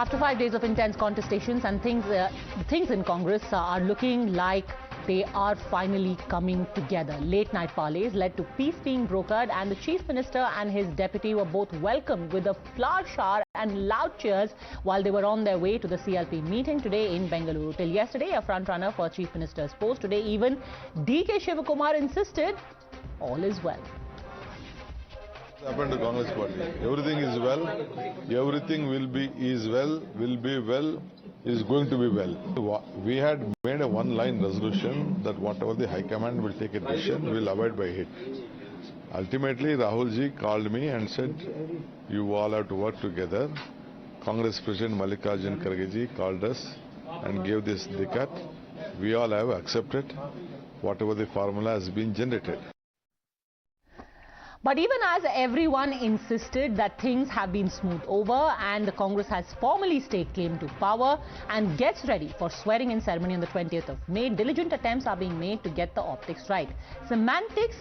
After 5 days of intense contestations and things in Congress are looking like they are finally coming together. Late night parleys led to peace being brokered, and the Chief Minister and his deputy were both welcomed with a flower shower and loud cheers while they were on their way to the CLP meeting today in Bengaluru. Till yesterday, a front-runner for Chief Minister's post. Today, even D.K. Shivakumar insisted all is well. Happened to Congress party. Everything is well. Everything will be well, is going to be well. We had made a one-line resolution that whatever the High Command will take a decision, we will abide by it. Ultimately, Rahul ji called me and said, you all have to work together. Congress President Mallikarjun Kharge ji called us and gave this dikat. We all have accepted whatever the formula has been generated. But even as everyone insisted that things have been smoothed over and the Congress has formally staked claim to power and gets ready for swearing-in ceremony on the 20th of May, diligent attempts are being made to get the optics right. Semantics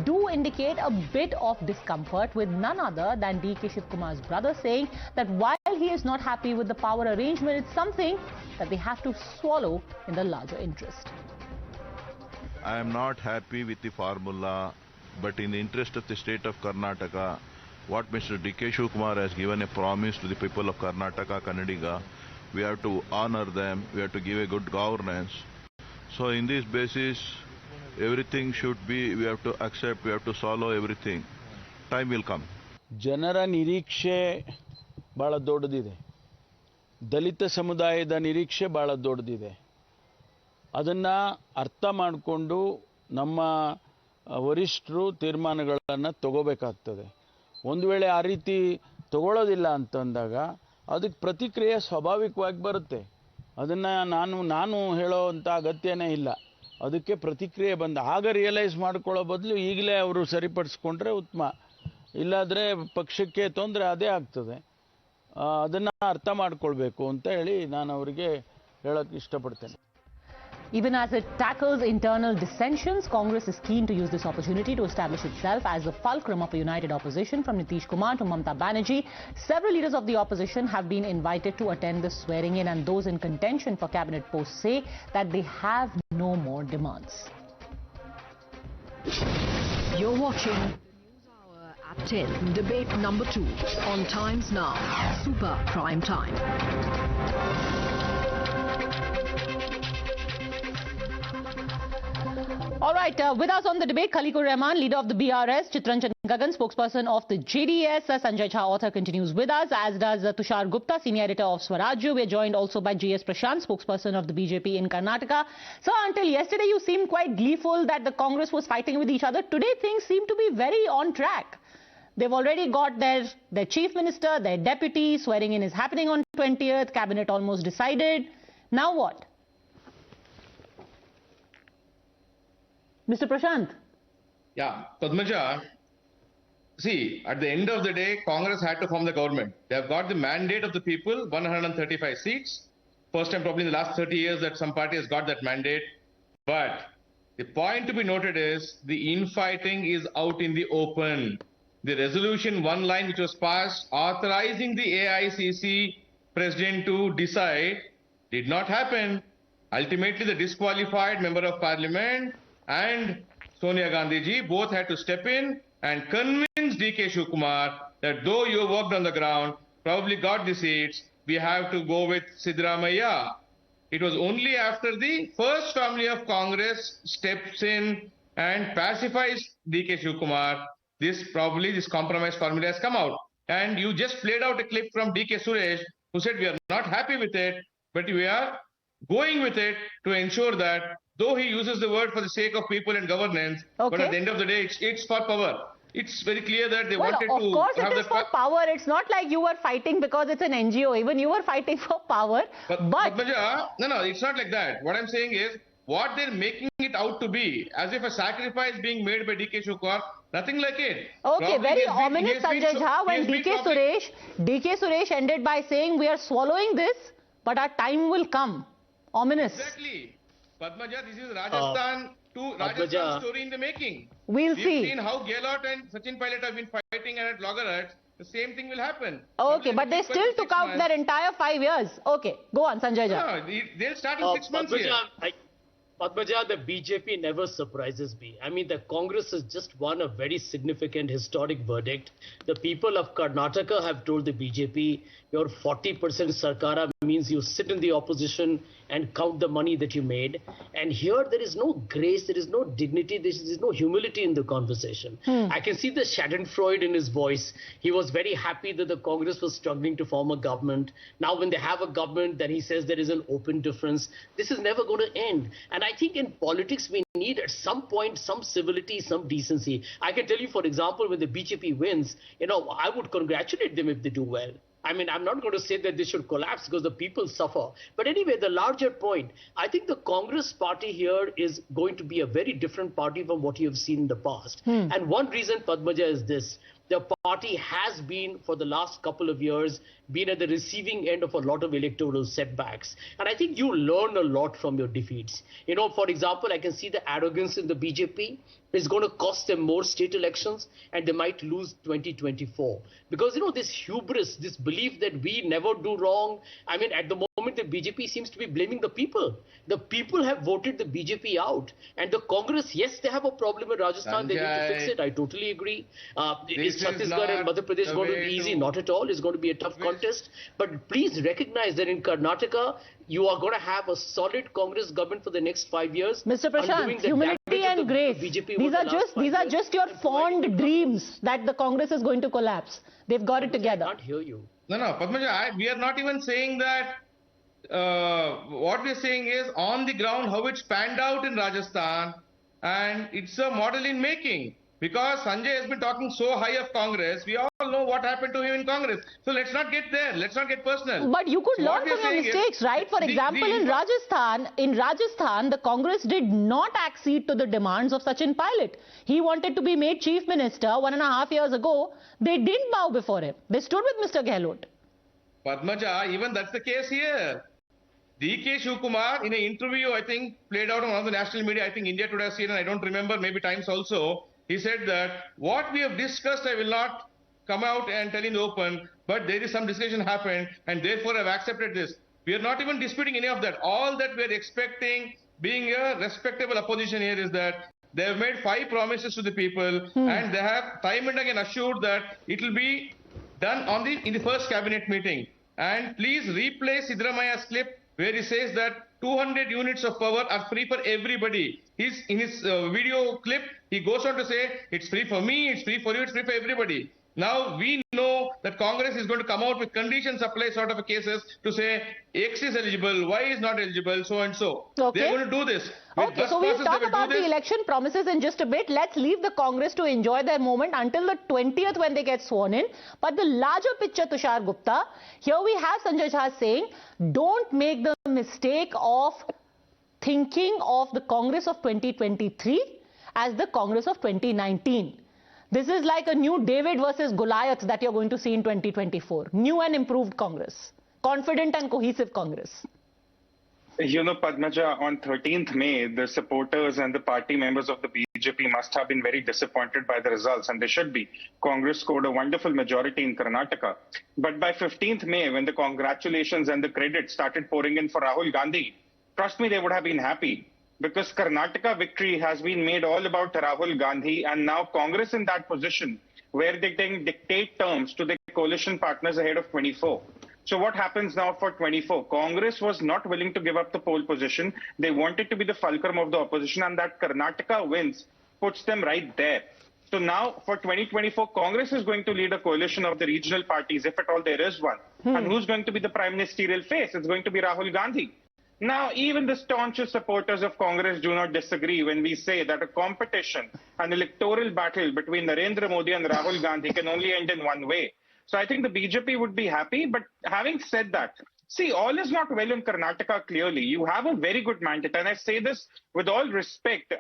do indicate a bit of discomfort, with none other than D.K. Shivakumar's brother saying that while he is not happy with the power arrangement, it's something that they have to swallow in the larger interest. I am not happy with the formula, but in the interest of the state of Karnataka, what Mr. D.K. Shivakumar has given a promise to the people of Karnataka, Kannadiga, we have to honor them, we have to give a good governance. So in this basis, everything should be, we have to accept, we have to swallow everything. Time will come. ಜನರ ನಿರೀಕ್ಷೆ ಬಹಳ ದೊಡ್ಡದಿದೆ. ದಲಿತ ಸಮುದಾಯದ ನಿರೀಕ್ಷೆ ಬಹಳ ದೊಡ್ಡದಿದೆ. ಅದನ್ನ ಅರ್ಥ ಮಾಡಿಕೊಂಡು ನಮ್ಮ ವರಿಷ್ಠರು ತೀರ್ಮಾನಗಳನ್ನು ತಗೋಬೇಕಾಗ್ತದೆ. ಒಂದು ವೇಳೆ ಆ ರೀತಿ ತಗೊಳ್ಳೋದಿಲ್ಲ ಅಂತಂದಾಗ ಅದಕ್ಕೆ ಪ್ರತಿಕ್ರಿಯೆ ಸ್ವಾಭಾವಿಕವಾಗಿ ಬರುತ್ತೆ. ಅದನ್ನು ನಾನು ಹೇಳೋವಂಥ ಅಗತ್ಯನೇ ಇಲ್ಲ. ಅದಕ್ಕೆ ಪ್ರತಿಕ್ರಿಯೆ ಆಗ ರಿಯಲೈಸ್ ಮಾಡ್ಕೊಳ್ಳೋ ಬದಲು ಈಗಲೇ ಅವರು ಸರಿಪಡಿಸ್ಕೊಂಡ್ರೆ ಉತ್ತಮ. ಇಲ್ಲಾದರೆ ಪಕ್ಷಕ್ಕೆ ತೊಂದರೆ ಅದೇ ಆಗ್ತದೆ. ಅದನ್ನು ಅರ್ಥ ಮಾಡ್ಕೊಳ್ಬೇಕು ಅಂತ ಹೇಳಿ ನಾನು ಅವರಿಗೆ ಹೇಳೋಕ್ಕೆ ಇಷ್ಟಪಡ್ತೇನೆ. Even as it tackles internal dissensions, Congress is keen to use this opportunity to establish itself as the fulcrum of a united opposition. From Nitish Kumar to Mamata Banerjee, several leaders of the opposition have been invited to attend the swearing-in, and those in contention for cabinet posts say that they have no more demands. You're watching Newshour at 10, debate number 2 on Times Now, Super Prime Time. All right, with us on the debate, Khaliqur Rahman, leader of the BRS, Chitranjan Gagan, spokesperson of the JDS, Sanjay Jha, author, continues with us, as does Tushar Gupta, senior editor of Swarajya. We are joined also by GS Prashant, spokesperson of the BJP in Karnataka. So until yesterday, you seemed quite gleeful that the Congress was fighting with each other. Today, things seem to be very on track. They've already got their chief minister, their deputy. Swearing-in is happening on 20th. Cabinet almost decided. Now what? Mr. Prashant. Yeah, Padmaja, see, at the end of the day, Congress had to form the government. They have got the mandate of the people, 135 seats. First time probably in the last 30 years that some party has got that mandate. But the point to be noted is the infighting is out in the open. The resolution, one line which was passed authorizing the AICC president to decide did not happen. Ultimately, the disqualified member of parliament and Sonia Gandhi ji both had to step in and convince D.K. Shivakumar that though you worked on the ground, probably got the seats, we have to go with Siddaramaiah. It was only after the first family of Congress steps in and pacifies D.K. Shivakumar, this compromise formula has come out. And you just played out a clip from D.K. Suresh, who said we are not happy with it, but we are going with it to ensure that though he uses the word for the sake of people and governance, but at the end of the day, it's for power. It's very clear that they wanted to... Of course it is for power. It's not like you were fighting because it's an NGO. Even you were fighting for power. But no, it's not like that. What I'm saying is, what they're making it out to be, as if a sacrifice being made by D.K. Shivakumar, nothing like it. Okay, probably very ominous, Sanjay Jha, when D.K. Suresh ended by saying, we are swallowing this, but our time will come. Ominous. Exactly. Padmaja, this is Rajasthan story in the making. We've seen how Gehlot and Sachin Pilot have been fighting at loggerheads. the same thing will happen. Okay, but they still took out their entire 5 years. Okay, go on, Sanjay Jha. No, they'll start in 6 months here. Padmaja, the BJP never surprises me. I mean, the Congress has just won a very significant historic verdict. The people of Karnataka have told the BJP, your 40% Sarkara means you sit in the opposition and count the money that you made. And here there is no grace, there is no dignity, there is no humility in the conversation. I can see the schadenfreude in his voice. He was very happy that the Congress was struggling to form a government. Now when they have a government, then he says there is an open difference. This is never going to end. And I think in politics, we need at some point some civility, some decency. I can tell you, for example, when the BJP wins, I would congratulate them if they do well. I mean, I'm not going to say that they should collapse because the people suffer. But anyway, the larger point, I think the Congress party here is going to be a very different party from what you have seen in the past. And one reason, Padmaja, is this. The party has been, for the last couple of years, been at the receiving end of a lot of electoral setbacks. And I think you learn a lot from your defeats. For example, I can see the arrogance in the BJP is going to cost them more state elections and they might lose 2024. Because, this hubris, this belief that we never do wrong. I mean, at the moment, the BJP seems to be blaming the people. The people have voted the BJP out. And the Congress, yes, they have a problem in Rajasthan. They need to fix it. I totally agree. Is Chhattisgarh and Madhya Pradesh going to be easy? Not at all. It's going to be a tough contest. But please recognize that in Karnataka, you are going to have a solid Congress government for the next 5 years. Mr. Prashant, humility and grace. These are just your fond dreams that the Congress is going to collapse. They've got it together. I can't hear you. No, Padmaja, we are not even saying that. What we are saying is on the ground how it's panned out in Rajasthan, and it's a model in making. Because Sanjay has been talking so high of Congress, we all know what happened to him in Congress. So let's not get there. Let's not get personal. But you could learn from your mistakes, right? For example, in Rajasthan, the Congress did not accede to the demands of Sachin Pilot. He wanted to be made Chief Minister 1.5 years ago. They didn't bow before him. They stood with Mr. Gehlot. Padmaja, even that's the case here. D.K. Shivakumar, in an interview, I think, played out on one of the national media, I think India Today, CNN, I don't remember, maybe Times also. He said that what we have discussed, I will not come out and tell in the open, but there is some discussion happened and therefore I've accepted this. We are not even disputing any of that. All that we are expecting, being a respectable opposition here, is that they have made 5 promises to the people and they have time and again assured that it will be done in the first cabinet meeting. And please replay Siddaramaiah's clip where he says that 200 units of power are free for everybody. In his video clip, he goes on to say, it's free for me, it's free for you, it's free for everybody. Now, we know that Congress is going to come out with condition supply sort of cases to say X is eligible, Y is not eligible, so and so. Okay. They're going to do this. Okay, so we'll talk about the election promises in just a bit. Let's leave the Congress to enjoy their moment until the 20th when they get sworn in. But the larger picture, Tushar Gupta, here we have Sanjay Jha saying, don't make the mistake of thinking of the Congress of 2023 as the Congress of 2019. This is like a new David versus Goliath that you're going to see in 2024. New and improved Congress. Confident and cohesive Congress. Padmaja, on 13th May, the supporters and the party members of the BJP must have been very disappointed by the results, and they should be. Congress scored a wonderful majority in Karnataka. But by 15th May, when the congratulations and the credit started pouring in for Rahul Gandhi, trust me, they would have been happy. Because Karnataka victory has been made all about Rahul Gandhi, and now Congress in that position where they can dictate terms to the coalition partners ahead of 24. So what happens now for 24? Congress was not willing to give up the pole position. They wanted to be the fulcrum of the opposition, and that Karnataka wins puts them right there. So now for 2024, Congress is going to lead a coalition of the regional parties, if at all there is one. And who's going to be the prime ministerial face? It's going to be Rahul Gandhi. Now, even the staunchest supporters of Congress do not disagree when we say that a competition, an electoral battle between Narendra Modi and Rahul Gandhi can only end in one way. So I think the BJP would be happy. But having said that, see, all is not well in Karnataka clearly. You have a very good mandate. And I say this with all respect,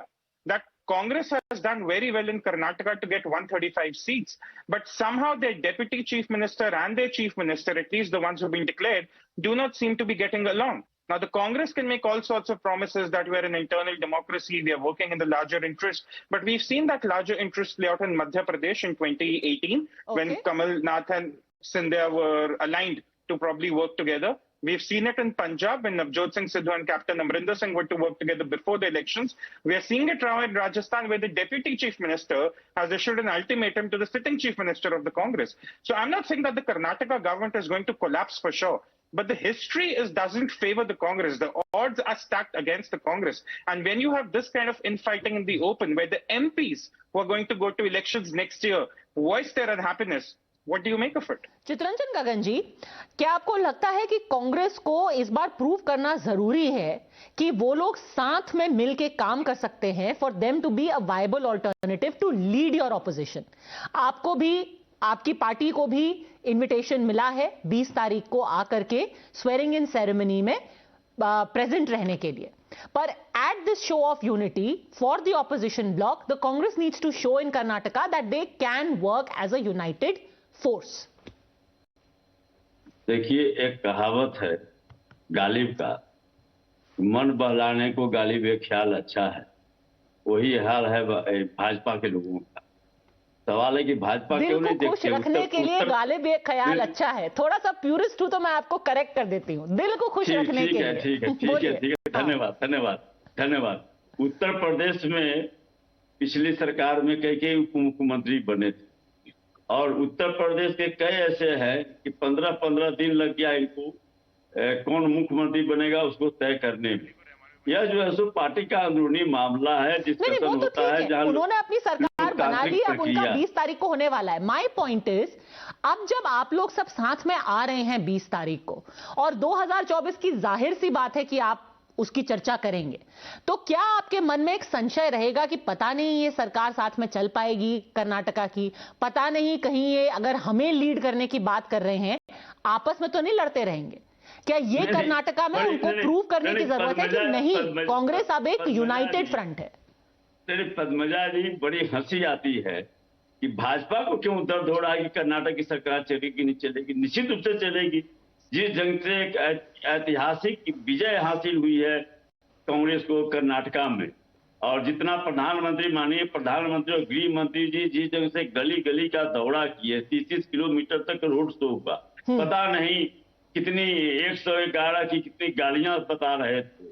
that Congress has done very well in Karnataka to get 135 seats. But somehow their deputy chief minister and their chief minister, at least the ones who have been declared, do not seem to be getting along. Now, the Congress can make all sorts of promises that we're an internal democracy, we are working in the larger interest, but we've seen that larger interest play out in Madhya Pradesh in 2018 when Kamal Nath and Sindhya were aligned to probably work together. We've seen it in Punjab when Navjot Singh Sidhu and Captain Amrinder Singh were to work together before the elections. We are seeing it now in Rajasthan where the deputy chief minister has issued an ultimatum to the sitting chief minister of the Congress. So I'm not saying that the Karnataka government is going to collapse for sure. But the history doesn't favor the Congress. The odds are stacked against the Congress. And when you have this kind of infighting in the open, where the MPs who are going to go to elections next year voice their unhappiness, what do you make of it? Chittaranjan गगन जी, क्या आपको लगता है कि कांग्रेस को इस बार prove करना जरूरी है कि वो लोग साथ में मिलके काम कर सकते हैं for them to be a viable alternative to lead your opposition? आपको भी, आपकी पार्टी को भी इनविटेशन मिला है 20 तारीख को आकर के स्वेरिंग इन सेरेमनी में प्रेजेंट रहने के लिए, पर at this show of unity for the opposition bloc the Congress needs to show in Karnataka that they can work as a united force. देखिए, एक कहावत है गालिब का, मन बहलाने को गालिब एक ख्याल अच्छा है. वही हाल है भाजपा के लोगों का. सवाल है कि भाजपा क्यों नहीं देखते? दिल को खुश रखने के लिए गालिब एक ख्याल अच्छा है. थोड़ा सा प्यूरिस्ट हूं तो मैं आपको करेक्ट कर देती हूं. दिल को खुश रखने के लिए. ठीक है. धन्यवाद. उत्तर प्रदेश में पिछली सरकार में कई उप मुख्यमंत्री बने थे और उत्तर प्रदेश के कई ऐसे हैं कि 15-15 दिन लग गया इनको कौन मुख्यमंत्री बनेगा उसको तय करने में. यह जो है सो पार्टी का अंदरूनी मामला है, डिस्कशन होता है. जहां उन्होंने अपनी सरकार बना ली, अब उनका 20 तारीख को होने वाला है. माय पॉइंट इज, अब जब आप लोग सब साथ में आ रहे हैं 20 तारीख को और 2024 की जाहिर सी बात है कि आप उसकी चर्चा करेंगे, तो क्या आपके मन में एक संशय रहेगा कि पता नहीं ये सरकार साथ में चल पाएगी कर्नाटका की, पता नहीं कहीं ये अगर हमें लीड करने की बात कर रहे हैं आपस में तो नहीं लड़ते रहेंगे? क्या ये कर्नाटका में उनको प्रूव करने की जरूरत है कि नहीं कांग्रेस अब एक यूनाइटेड फ्रंट है? पद्मजा जी, बड़ी हंसी आती है कि भाजपा को क्यों दर्द हो रहा है कि कर्नाटक की सरकार चलेगी नहीं चलेगी. निश्चित रूप से चलेगी. जिस जंग से एक ऐतिहासिक विजय हासिल हुई है कांग्रेस को कर्नाटका में, और जितना माननीय प्रधानमंत्री और गृह मंत्री जी जिस जगह से गली गली का दौरा किए, 30 किलोमीटर तक रोड शो हुआ, पता नहीं कितनी 111 की कितनी गालियां बता रहे थे.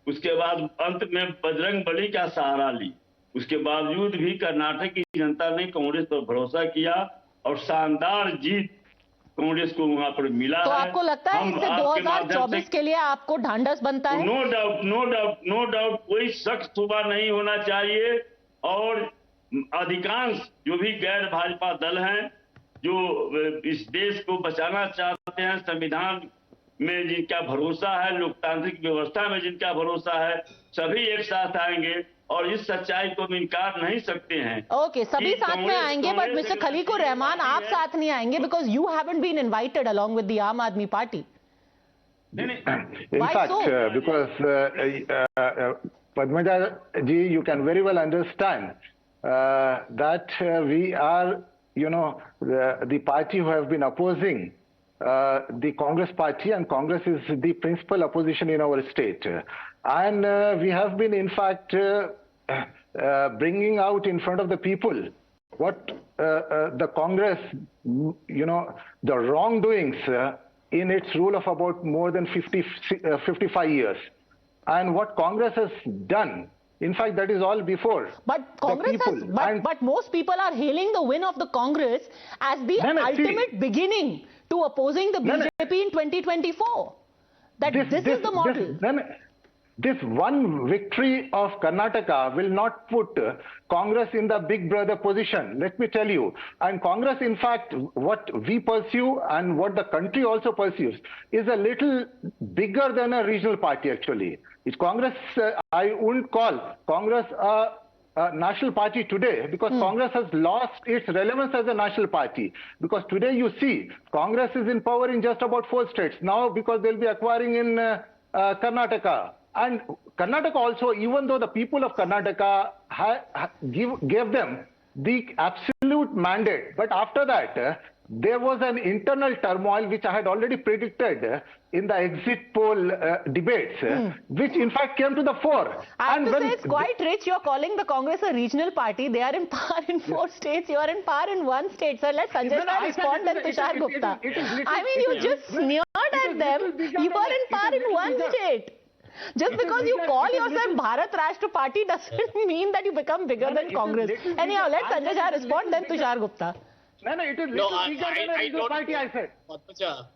उसके बाद अंत में बजरंग बली का सहारा ली. उसके बावजूद भी कर्नाटक की जनता ने कांग्रेस पर भरोसा किया और शानदार जीत कांग्रेस को वहां पर मिला. तो आपको लगता है इससे 2024 के लिए आपको ढांढस बनता है? नो डाउट कोई शक सुबह नहीं होना चाहिए. और अधिकांश जो भी गैर भाजपा दल हैं जो इस देश को बचाना चाहते हैं, संविधान में जिनका भरोसा है, लोकतांत्रिक व्यवस्था में जिनका भरोसा है, सभी एक साथ आएंगे और इस सच्चाई को हम इनकार नहीं सकते हैं. ओके, सभी साथ में आएंगे, बट मिस्टर खलीकुर रहमान आप साथ नहीं आएंगे because you haven't been invited along with the Aam Aadmi Party. In fact, because Padmaja ji, you can very well understand that we are, the party who have been opposing the Congress party, and Congress is the principal opposition in our state. And we have been, in fact, bringing out in front of the people what the Congress, the wrongdoings in its rule of about more than 55 years. And what Congress has done, in fact, that is all before. But Congress but most people are hailing the win of the Congress as the ultimate beginning to opposing the BJP in 2024. That this is the model. This one victory of Karnataka will not put Congress in the big brother position, let me tell you. And Congress, in fact, what we pursue and what the country also pursues is a little bigger than a regional party, actually. It's Congress, I wouldn't call Congress a national party today, because Congress has lost its relevance as a national party. Because today you see, Congress is in power in just about 4 states. Now, because they'll be acquiring in Karnataka. And Karnataka also, even though the people of Karnataka gave them the absolute mandate, but after that, there was an internal turmoil which I had already predicted in the exit poll debates, which in fact came to the fore. I have to say it's quite rich. You're calling the Congress a regional party. They are in power in 4 states. You are in power in 1 state. So let Sanjay respond and Tushar Gupta. I mean, you just sneered at them. You are in power in 1 state. Just because you call yourself Bharat Rashtra Party doesn't mean that you become bigger than Congress. Anyhow, let Sanjay Jha respond, then Tushar Gupta. No, it is little bigger than a regional party, I said. Padmaja,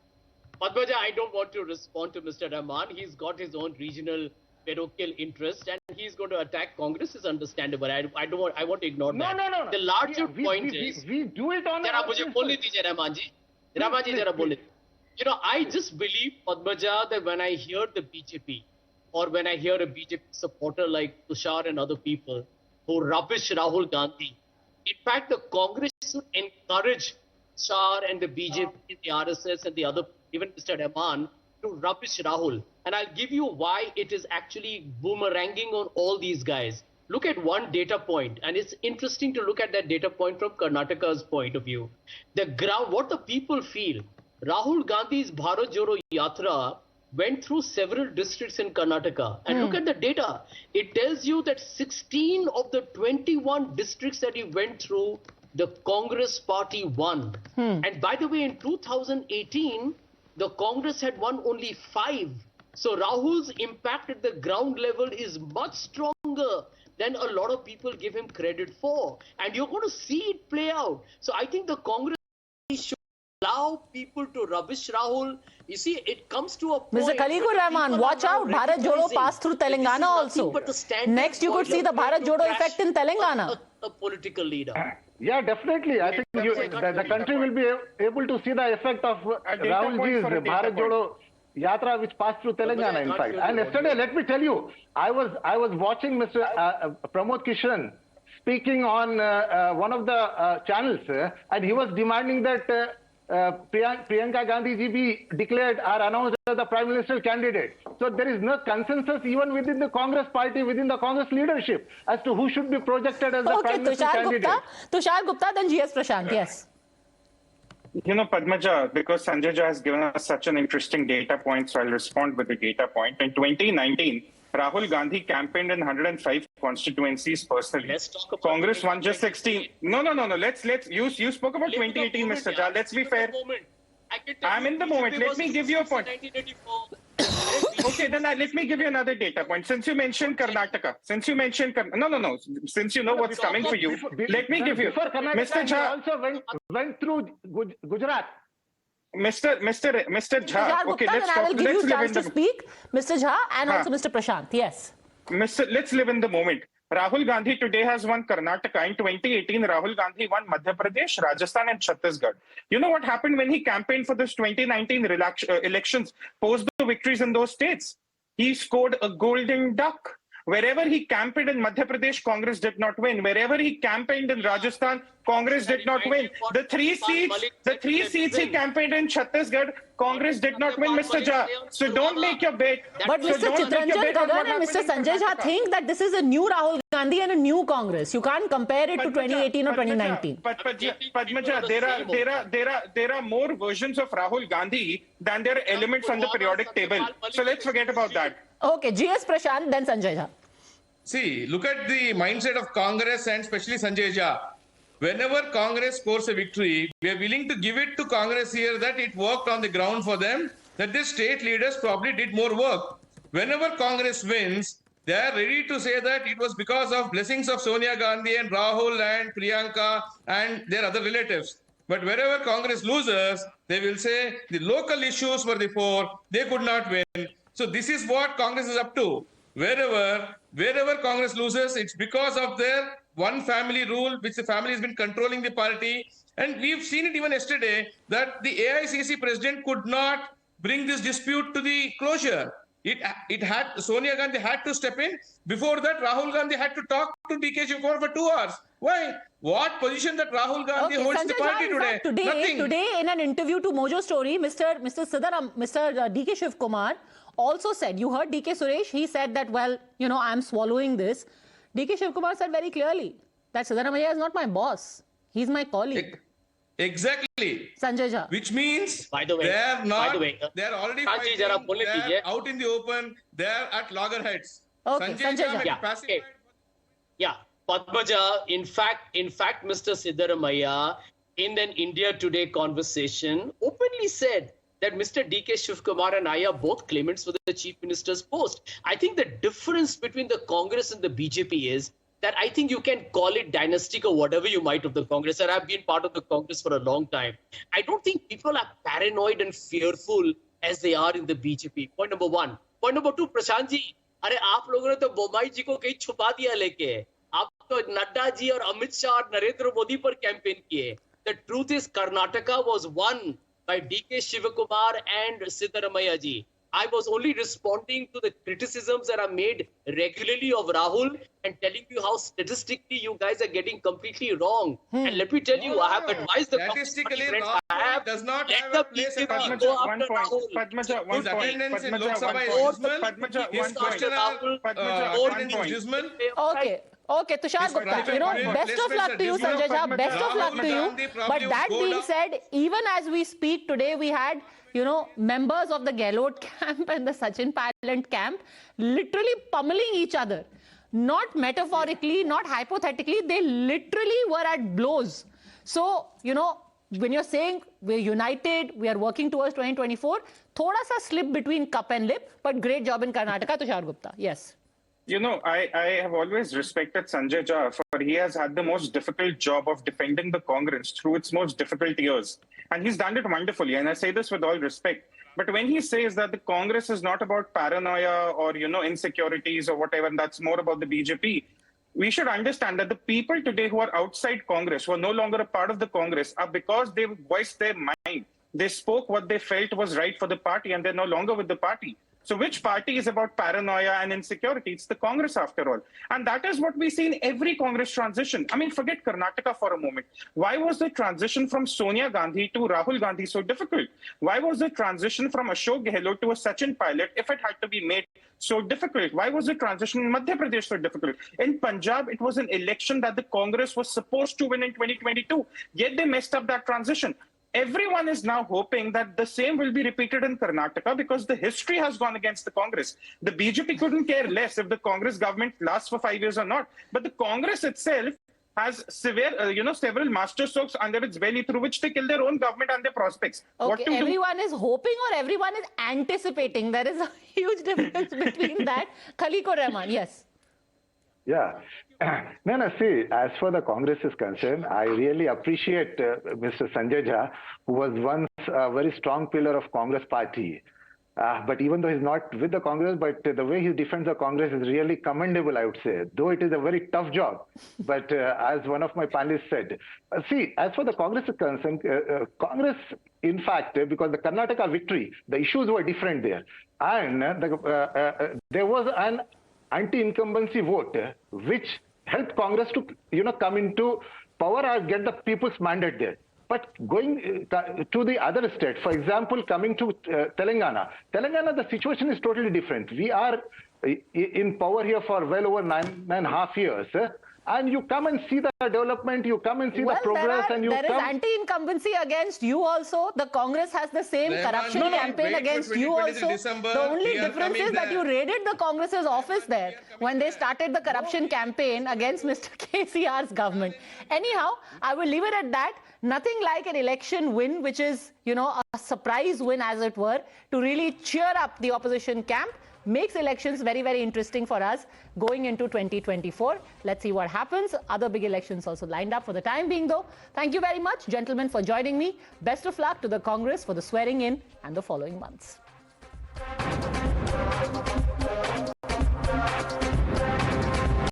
I don't want to respond to Mr. Rahman. He's got his own regional parochial interest and he's going to attack Congress is understandable. I want to ignore that. No. The larger point is... We do it on... You know, I just believe, Padmaja, that when I hear the BJP or when I hear a BJP supporter like Tushar and other people who rubbish Rahul Gandhi, in fact, the Congress should encourage Tushar and the BJP, the RSS and the other, even Mr. Hemant, to rubbish Rahul. And I'll give you why it is actually boomeranging on all these guys. Look at one data point, and it's interesting to look at that data point from Karnataka's point of view. The ground, what the people feel. Rahul Gandhi's Bharat Jodo Yatra went through several districts in Karnataka. And look at the data. It tells you that 16 of the 21 districts that he went through, the Congress party won. And by the way, in 2018, the Congress had won only 5. So Rahul's impact at the ground level is much stronger than a lot of people give him credit for. And you're going to see it play out. So I think the Congress should allow people to rubbish Rahul. You see, it comes to a point... Mr. Khaliqur Rahman, watch out. Bharat Jodo passed through Telangana also. Next, you could see the Bharat Jodo effect in Telangana. A political leader. Yeah, definitely. I think the country will be able to see the effect of Rahulji's Bharat Jodo Yatra, which passed through Telangana, in fact. And yesterday, let me tell you, I was watching Mr. Pramod Kishan speaking on one of the channels, and he was demanding that Priyanka Gandhi ji be declared or announced as the Prime Minister candidate. So there is no consensus even within the Congress party, within the Congress leadership, as to who should be projected as the Prime Minister candidate. Tushar Gupta, then G.S. Prashant, yes. You know, Padmaja, because Sanjay Jha has given us such an interesting data point, so I'll respond with the data point. In 2019, Rahul Gandhi campaigned in 105 constituencies personally. Let's talk about Congress won just 16. No. You spoke about 2018, Mr. Jha. Let's be fair. I'm in the moment. Let me give you a point. Okay, then let me give you another data point. Since you mentioned Karnataka, since you know what's coming for you, let me give you. Mr. Jha also went through Gujarat. Mr. Jha, okay, let's I will give you a chance to the speak, Mr. Jha, and also Mr. Prashant. Yes. Let's live in the moment. Rahul Gandhi today has won Karnataka. In 2018, Rahul Gandhi won Madhya Pradesh, Rajasthan and Chhattisgarh. You know what happened when he campaigned for this 2019 elections, post the victories in those states? He scored a golden duck. Wherever he campaigned in Madhya Pradesh, Congress did not win. Wherever he campaigned in Rajasthan, Congress did not win. The three seats he campaigned in Chhattisgarh, Congress did not win, Mr. Jha. So don't make your bet. But Mr. Chitranjan Gagan and Mr. Sanjay Jha think that this is a new Rahul Gandhi and a new Congress. You can't compare it to 2018 or 2019. Padmaja, there are more versions of Rahul Gandhi than there are elements on the periodic table. So let's forget about that. Okay, G.S. Prashant, then Sanjay Jha. See, look at the mindset of Congress and especially Sanjay Jha. Whenever Congress scores a victory, we are willing to give it to Congress here that it worked on the ground for them, that the state leaders probably did more work. Whenever Congress wins, they are ready to say that it was because of blessings of Sonia Gandhi and Rahul and Priyanka and their other relatives. But wherever Congress loses, they will say the local issues were the fore, they could not win. So this is what Congress is up to. Wherever Congress loses, it's because of their one family rule, which the family has been controlling the party. And we've seen it even yesterday that the AICC president could not bring this dispute to the closure. Sonia Gandhi had to step in. Before that, Rahul Gandhi had to talk to D.K. Shivakumar for 2 hours. Why? What position that Rahul Gandhi holds the party today? Today, in an interview to Mojo Story, Mr. D.K. Shivakumar also said, you heard D.K. Suresh, he said that, well, you know, I'm swallowing this. D.K. Shivakumar said very clearly that Siddaramaiah is not my boss. He's my colleague. Exactly. Sanjay Jha. Which means By the way, they're not. they're already Sanjay, fighting. जरा बोलने They're दीजिए. out in the open. They're at loggerheads. Okay, Sanjay Jha. Yeah, okay. Yeah, Padmaja, in fact, Mr. Siddaramaiah, in an India Today conversation, openly said that Mr. D.K. Shivakumar and I are both claimants for the Chief Minister's post. I think the difference between the Congress and the BJP is that I think you can call it dynastic or whatever you might of the Congress, and I've been part of the Congress for a long time. I don't think people are paranoid and fearful as they are in the BJP. Point number one. Point number two, Prashant ji, अरे आप लोगों ने तो बोमाई जी को कहीं छुपा दिया लेके आप तो नड्डा जी और अमित शाह और नरेंद्र मोदी पर कैंपेन किए. The truth is Karnataka was won by D.K. Shivakumar and Siddaramaiah ji. I was only responding to the criticisms that are made regularly of Rahul and telling you how statistically you guys are getting completely wrong. And let me tell you, I have advised the statistically friends, wrong I have does not let have the a place at all. BJP go after Rahul. Padmaja, one His point. attendance in Lok Padmaja, Sabha one is point. dismal. Padmaja, His one point. questionnaire Padmaja, one attendance is point. dismal. Okay, Tushar Gupta, you know, best of luck to you, Sanjay Jha, best of luck to you. But that being said, even as we speak today, we had, you know, members of the Gehlot camp and the Sachin Pilot camp literally pummeling each other. Not metaphorically, not hypothetically, they literally were at blows. So, you know, when you're saying we're united, we are working towards 2024, thoda sa slip between cup and lip, but great job in Karnataka, Tushar Gupta. Yes. You know, I have always respected Sanjay Jha for he has had the most difficult job of defending the Congress through its most difficult years. And he's done it wonderfully. And I say this with all respect. But when he says that the Congress is not about paranoia or, you know, insecurities or whatever, and that's more about the BJP, we should understand that the people today who are outside Congress, who are no longer a part of the Congress, are because they voiced their mind. They spoke what they felt was right for the party, and they're no longer with the party. So which party is about paranoia and insecurity? It's the Congress after all. And that is what we see in every Congress transition. I mean, forget Karnataka for a moment. Why was the transition from Sonia Gandhi to Rahul Gandhi so difficult? Why was the transition from Ashok Gehlot to a Sachin Pilot, if it had to be made, so difficult? Why was the transition in Madhya Pradesh so difficult? In Punjab, it was an election that the Congress was supposed to win in 2022. Yet they messed up that transition. Everyone is now hoping that the same will be repeated in Karnataka because the history has gone against the Congress. The BJP couldn't care less if the Congress government lasts for 5 years or not. But the Congress itself has severe, several masterstrokes under its belly through which they kill their own government and their prospects. Okay, everyone is hoping or everyone is anticipating. There is a huge difference between that. Khaliqur Rahman, yes. Yeah. No, see, as for the Congress is concerned, I really appreciate Mr. Sanjay Jha, who was once a very strong pillar of Congress party. But even though he's not with the Congress, but the way he defends the Congress is really commendable, I would say, though it is a very tough job. But as one of my panelists said, see, as for the Congress is concerned, Congress, in fact, because the Karnataka victory, the issues were different there. And there was an anti-incumbency vote, which helped Congress to, come into power or get the people's mandate there. But going to the other state, for example, coming to Telangana, the situation is totally different. We are in power here for well over 9.5 years. And you come and see the development, you come and see the progress, and there is anti-incumbency against you also. The Congress has the same corruption campaign against you also. The only difference is that you raided the Congress's office there when they started the corruption campaign against Mr. KCR's government. Anyhow, I will leave it at that. Nothing like an election win, which is, a surprise win, as it were, to really cheer up the opposition camp. Makes elections very, very interesting for us going into 2024. Let's see what happens. Other big elections also lined up for the time being, though. Thank you very much, gentlemen, for joining me. Best of luck to the Congress for the swearing in and the following months.